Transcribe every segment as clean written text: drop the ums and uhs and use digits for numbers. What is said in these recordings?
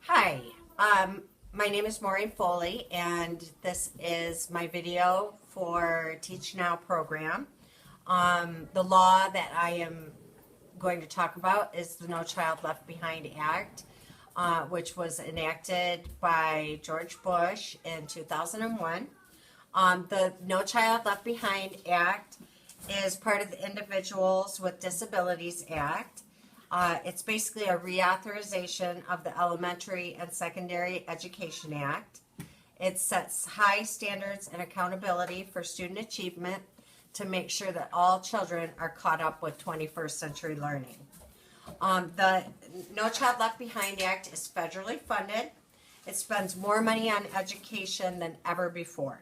Hi, my name is Maureen Foley, and this is my video for Teach Now program. The law that I am going to talk about is the No Child Left Behind Act, which was enacted by George Bush in 2001. The No Child Left Behind Act is part of the Individuals with Disabilities Act. It's basically a reauthorization of the Elementary and Secondary Education Act. It sets high standards and accountability for student achievement to make sure that all children are caught up with 21st century learning. The No Child Left Behind Act is federally funded. It spends more money on education than ever before.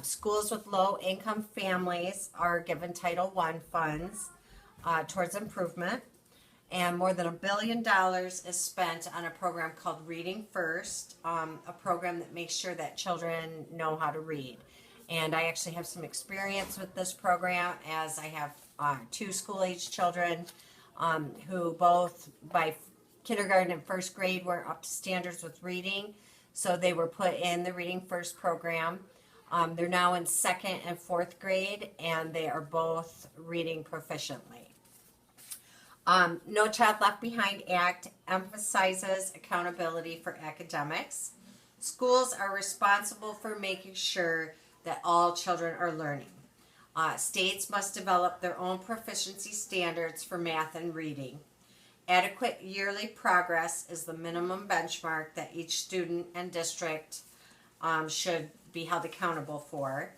Schools with low-income families are given Title I funds towards improvement. And more than $1 billion is spent on a program called Reading First, a program that makes sure that children know how to read. And I actually have some experience with this program, as I have two school-age children who both by kindergarten and first grade weren't up to standards with reading, so they were put in the Reading First program. They're now in second and fourth grade, and they are both reading proficiently. No Child Left Behind Act emphasizes accountability for academics. Schools are responsible for making sure that all children are learning. States must develop their own proficiency standards for math and reading. Adequate yearly progress is the minimum benchmark that each student and district should be held accountable for.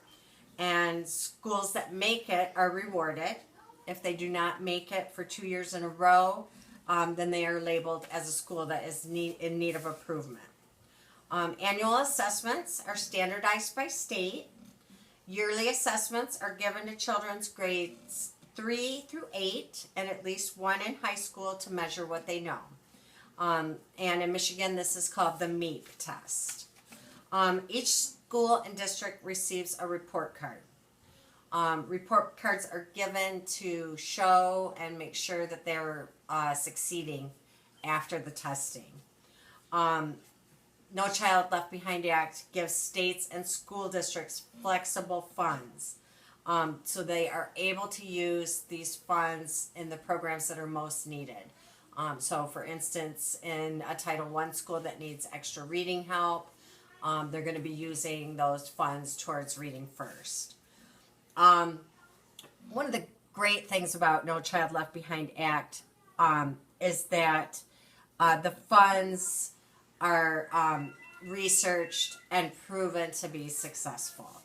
And schools that make it are rewarded. If they do not make it for 2 years in a row, then they are labeled as a school that is in need of improvement. Annual assessments are standardized by state. Yearly assessments are given to children's grades 3 through 8 and at least one in high school to measure what they know. And in Michigan, this is called the MEP test. Each school and district receives a report card. Report cards are given to show and make sure that they're succeeding after the testing. No Child Left Behind Act gives states and school districts flexible funds. So they are able to use these funds in the programs that are most needed. So for instance, in a Title I school that needs extra reading help, they're going to be using those funds towards Reading First. One of the great things about No Child Left Behind Act is that the funds are researched and proven to be successful.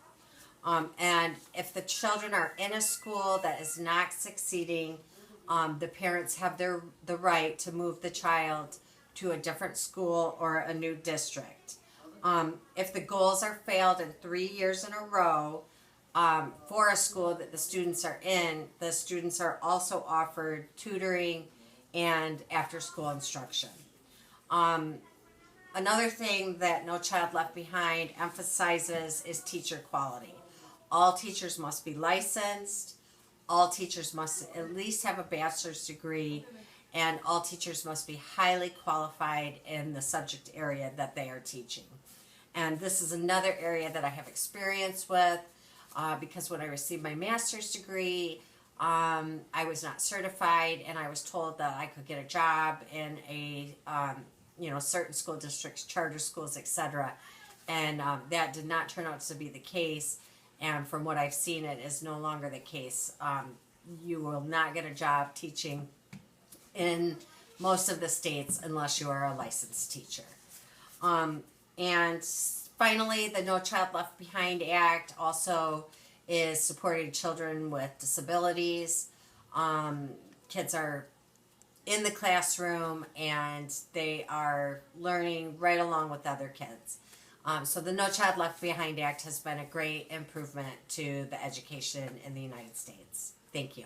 And if the children are in a school that is not succeeding, the parents have the right to move the child to a different school or a new district. If the goals are failed in 3 years in a row, for a school that the students are in, the students are also offered tutoring and after-school instruction. Another thing that No Child Left Behind emphasizes is teacher quality. All teachers must be licensed, all teachers must at least have a bachelor's degree, and all teachers must be highly qualified in the subject area that they are teaching. And this is another area that I have experience with. Because when I received my master's degree, I was not certified, and I was told that I could get a job in a, certain school districts, charter schools, etc. And that did not turn out to be the case. And from what I've seen, it is no longer the case. You will not get a job teaching in most of the states unless you are a licensed teacher. And finally, the No Child Left Behind Act also is supporting children with disabilities. Kids are in the classroom and they are learning right along with other kids. So the No Child Left Behind Act has been a great improvement to the education in the United States. Thank you.